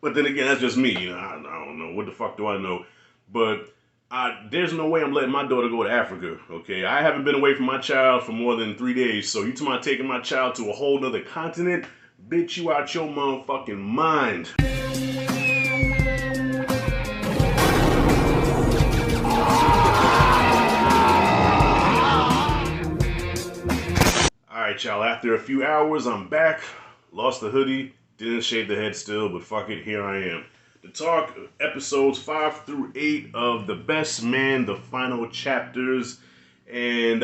But then again, that's just me. I don't know. What the fuck do I know? But there's no way I'm letting my daughter go to Africa. Okay, I haven't been away from my child for more than 3 days. So you talking about taking my child to a whole nother continent? Bitch, you out your motherfucking mind. All right, y'all. After a few hours, I'm back. Lost the hoodie. Didn't shave the head still, but fuck it, here I am. To talk episodes 5 through 8 of The Best Man, the final chapters. And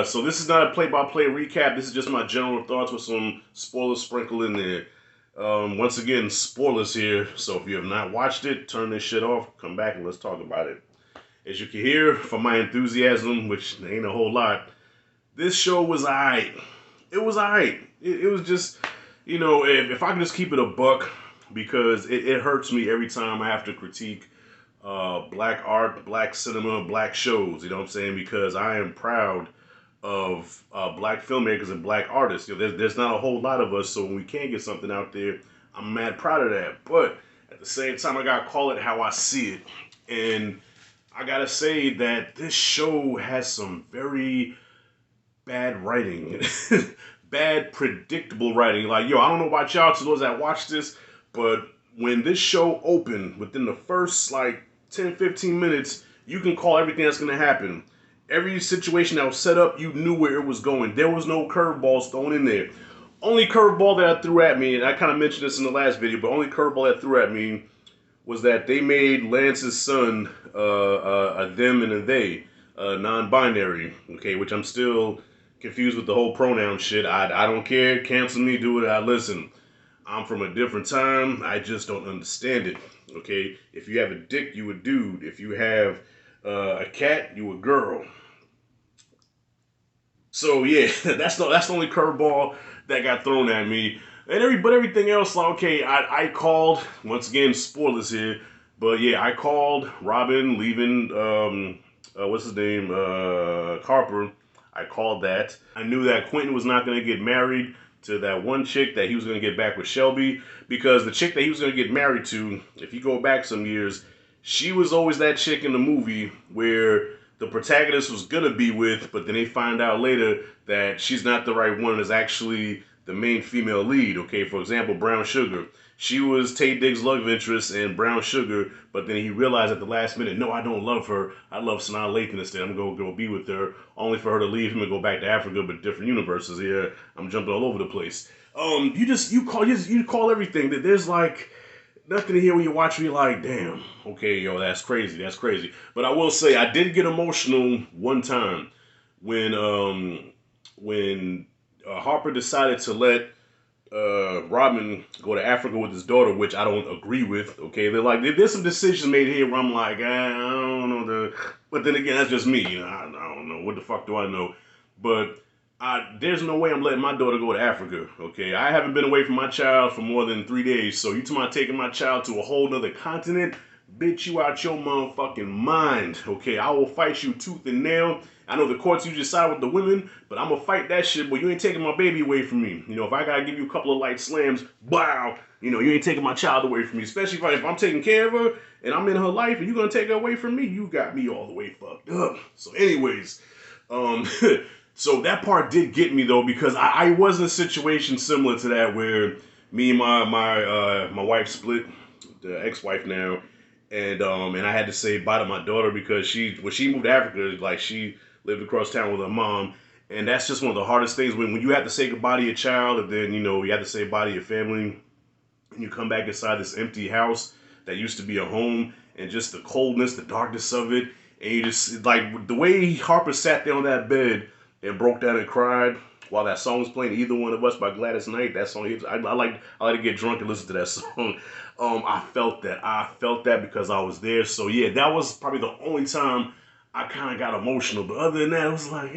so this is not a play-by-play recap. This is just my general thoughts with some spoilers sprinkled in there. Once again, spoilers here. So if you have not watched it, turn this shit off. Come back and let's talk about it. As you can hear from my enthusiasm, which ain't a whole lot, this show was alright. It was alright. It was just, if I can just keep it a buck, because it hurts me every time I have to critique black art, black cinema, black shows. You know what I'm saying? Because I am proud of black filmmakers and black artists. There's not a whole lot of us, so when we can get something out there, I'm mad proud of that. But at the same time, I gotta call it how I see it, and I gotta say that this show has some very bad writing, bad predictable writing. Like, I don't know about y'all, to those that watch this, but when this show opened, within the first like 10, 15 minutes, you can call everything that's gonna happen. Every situation that was set up, you knew where it was going. There was no curveballs thrown in there. Only curveball that I threw at me, and I kind of mentioned this in the last video, but only curveball that threw at me was that they made Lance's son a them and a they, non-binary. Okay, which I'm still confused with the whole pronoun shit. I don't care. Cancel me. Do it. Listen. I'm from a different time. I just don't understand it. Okay, if you have a dick, you a dude. If you have a cat, you a girl. So yeah, that's the only curveball that got thrown at me. But everything else, like, okay, I called, once again, spoilers here, but yeah, I called Robin leaving, what's his name, Harper. I called that. I knew that Quentin was not going to get married to that one chick, that he was going to get back with Shelby, because the chick that he was going to get married to, if you go back some years, she was always that chick in the movie where the protagonist was going to be with, but then they find out later that she's not the right one, is actually the main female lead. Okay, for example, Brown Sugar. She was Taye Diggs' love interest in Brown Sugar, but then he realized at the last minute, no, I don't love her. I love Sanaa Lathan instead. I'm going to go be with her, only for her to leave him and go back to Africa, but different universes. Here, I'm jumping all over the place. You call everything that there's like nothing here when you watch me like, damn, okay, yo, that's crazy, that's crazy. But I will say, I did get emotional one time when Harper decided to let Robin go to Africa with his daughter, which I don't agree with. Okay, there's some decisions made here where I'm like, I don't know but then again, that's just me. I don't know. What the fuck do I know? But there's no way I'm letting my daughter go to Africa. Okay, I haven't been away from my child for more than 3 days. So you talking about taking my child to a whole nother continent? Bitch, you out your motherfucking mind. Okay, I will fight you tooth and nail. I know the courts usually side with the women, but I'm gonna fight that shit. But you ain't taking my baby away from me. If I gotta give you a couple of light slams, wow, you ain't taking my child away from me. Especially if I'm taking care of her and I'm in her life and you're gonna take her away from me, you got me all the way fucked up. So, anyways, so that part did get me though, because I was in a situation similar to that where me and my wife split, the ex-wife now, and I had to say bye to my daughter because when she moved to Africa, like, she lived across town with her mom, and that's just one of the hardest things when you have to say goodbye to your child, and then you have to say bye to your family, and you come back inside this empty house that used to be a home, and just the coldness, the darkness of it, and you just, like, the way Harper sat there on that bed and broke down and cried while that song was playing, Either One of Us by Gladys Knight. That song, I like to get drunk and listen to that song. I felt that because I was there. So yeah, that was probably the only time I kind of got emotional. But other than that, it was like,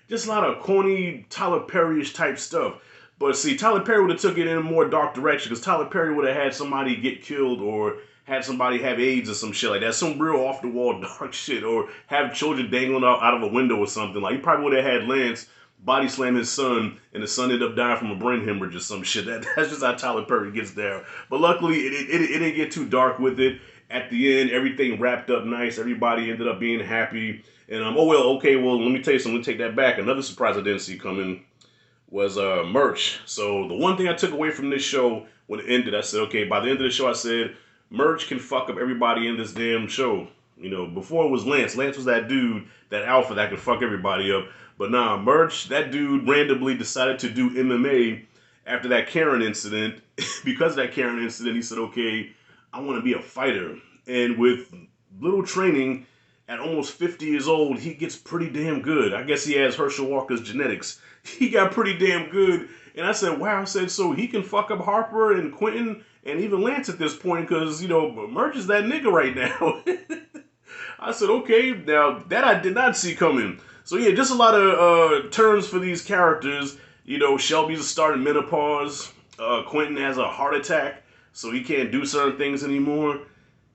just a lot of corny Tyler Perry-ish type stuff. But see, Tyler Perry would have took it in a more dark direction, because Tyler Perry would have had somebody get killed, or had somebody have AIDS or some shit like that. Some real off-the-wall dark shit. Or have children dangling out of a window or something. Like, he probably would have had Lance body slam his son, and the son ended up dying from a brain hemorrhage or some shit. That's just how Tyler Perry gets there. But luckily, it didn't get too dark with it. At the end, everything wrapped up nice. Everybody ended up being happy. And let me tell you something. Let me take that back. Another surprise I didn't see coming was merch. So the one thing I took away from this show when it ended, I said, okay, by the end of the show, I said, merch can fuck up everybody in this damn show. You know, before it was Lance. Lance was that dude, that alpha that could fuck everybody up. But nah, merch, that dude randomly decided to do MMA after that Karen incident. Because of that Karen incident, he said, okay, I want to be a fighter. And with little training, at almost 50 years old, he gets pretty damn good. I guess he has Herschel Walker's genetics. He got pretty damn good. And I said, wow, I said, so he can fuck up Harper and Quentin and even Lance at this point because, you know, Merch is that nigga right now. I said, okay, now that I did not see coming. So yeah, just a lot of turns for these characters. You know, Shelby's starting menopause. Quentin has a heart attack, so he can't do certain things anymore.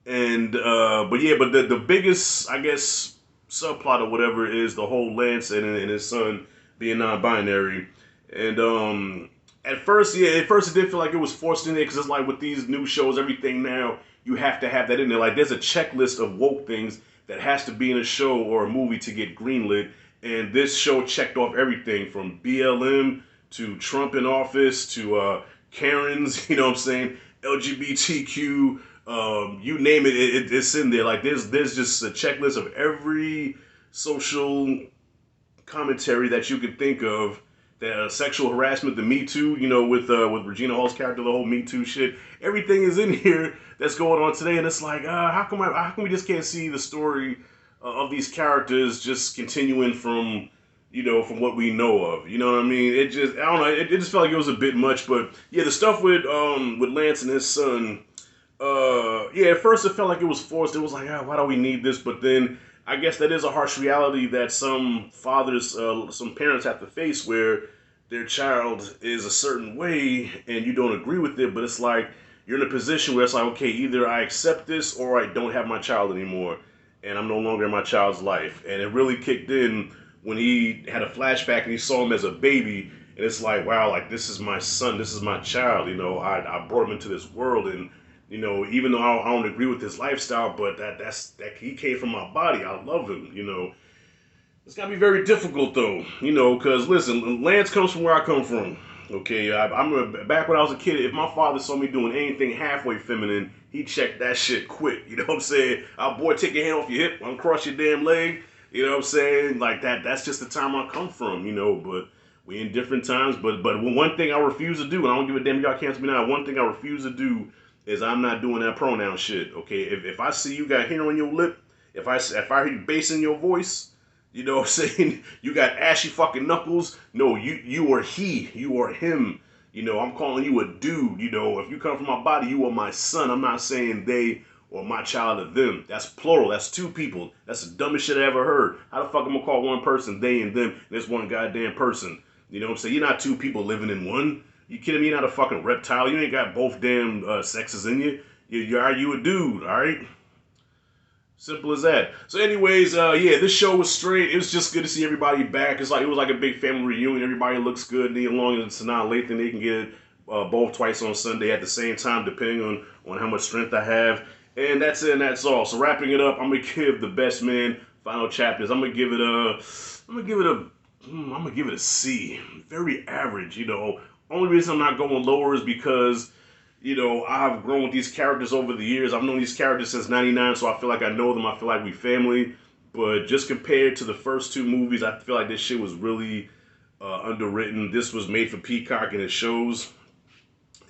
And but the biggest, I guess, subplot or whatever is the whole Lance and his son being non-binary. And at first it did feel like it was forced in there because it's like with these new shows, everything now you have to have that in there. Like there's a checklist of woke things that has to be in a show or a movie to get greenlit. And this show checked off everything from BLM to Trump in office to Karens, you know what I'm saying, LGBTQ, you name it, it's in there. Like there's just a checklist of every social commentary that you could think of. That sexual harassment, the Me Too, you know, with Regina Hall's character, the whole Me Too shit, everything is in here that's going on today, and it's like, how come we just can't see the story of these characters just continuing from, you know, from what we know of, you know what I mean? It just, I don't know, it just felt like it was a bit much, but yeah, the stuff with Lance and his son, yeah, at first it felt like it was forced. It was like, why do we need this? But then I guess that is a harsh reality that some fathers, some parents have to face where their child is a certain way and you don't agree with it, but it's like you're in a position where it's like, okay, either I accept this or I don't have my child anymore and I'm no longer in my child's life. And it really kicked in when he had a flashback and he saw him as a baby and it's like, wow, like this is my son, this is my child, you know, I brought him into this world and you know, even though I don't agree with his lifestyle, but that he came from my body. I love him, you know. It's gotta be very difficult though, you know, because listen, Lance comes from where I come from. Okay, back when I was a kid, if my father saw me doing anything halfway feminine, he checked that shit quick. You know what I'm saying? Boy, take your hand off your hip, uncross your damn leg. You know what I'm saying? Like that. That's just the time I come from, you know. But we in different times. But one thing I refuse to do, and I don't give a damn, y'all cancel me now. One thing I refuse to do is I'm not doing that pronoun shit, okay? If I see you got hair on your lip, if I hear you bass in your voice, you know what I'm saying? You got ashy fucking knuckles. No, you are he, you are him. You know, I'm calling you a dude. You know, if you come from my body, you are my son. I'm not saying they or my child or them. That's plural. That's two people. That's the dumbest shit I ever heard. How the fuck am I gonna call one person they and them? And there's one goddamn person. You know what I'm saying? You're not two people living in one. You kidding me? You're not a fucking reptile. You ain't got both damn sexes in you. You a dude, all right? Simple as that. So anyways, yeah, this show was straight. It was just good to see everybody back. It was like a big family reunion. Everybody looks good. As long as Sanaa Lathan, they can get it both twice on Sunday at the same time, depending on how much strength I have. And that's it, and that's all. So wrapping it up, I'm gonna give The Best Man final chapters. I'm gonna give it a C. Very average, you know. Only reason I'm not going lower is because, you know, I've grown with these characters over the years. I've known these characters since '99, so I feel like I know them. I feel like we family. But just compared to the first two movies, I feel like this shit was really underwritten. This was made for Peacock and it shows.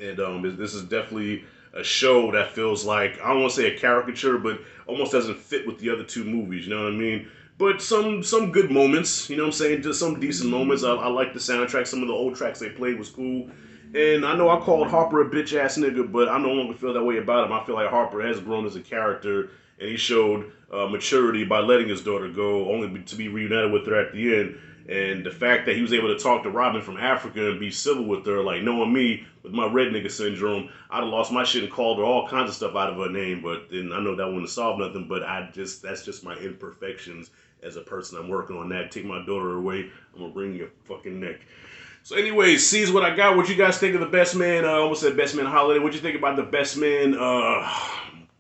And this is definitely a show that feels like, I don't want to say a caricature, but almost doesn't fit with the other two movies, you know what I mean? But some good moments, you know what I'm saying? Just some decent moments. I like the soundtrack. Some of the old tracks they played was cool. And I know I called Harper a bitch ass nigga, but I no longer feel that way about him. I feel like Harper has grown as a character, and he showed maturity by letting his daughter go, only to be reunited with her at the end. And the fact that he was able to talk to Robin from Africa and be civil with her, like knowing me with my red nigga syndrome, I'd have lost my shit and called her all kinds of stuff out of her name. But then I know that wouldn't solve nothing. But that's just my imperfections as a person. I'm working on that. Take my daughter away, I'm gonna bring your fucking neck. So anyways, sees what I got. What you guys think of the Best Man? I almost said Best Man Holiday. What you think about the Best Man?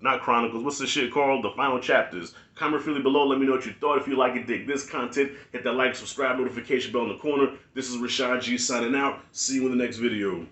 Not Chronicles. What's the shit called? The Final Chapters. Comment freely below. Let me know what you thought. If you like it, dig this content, hit that like, subscribe, notification bell in the corner. This is Rashad G signing out. See you in the next video.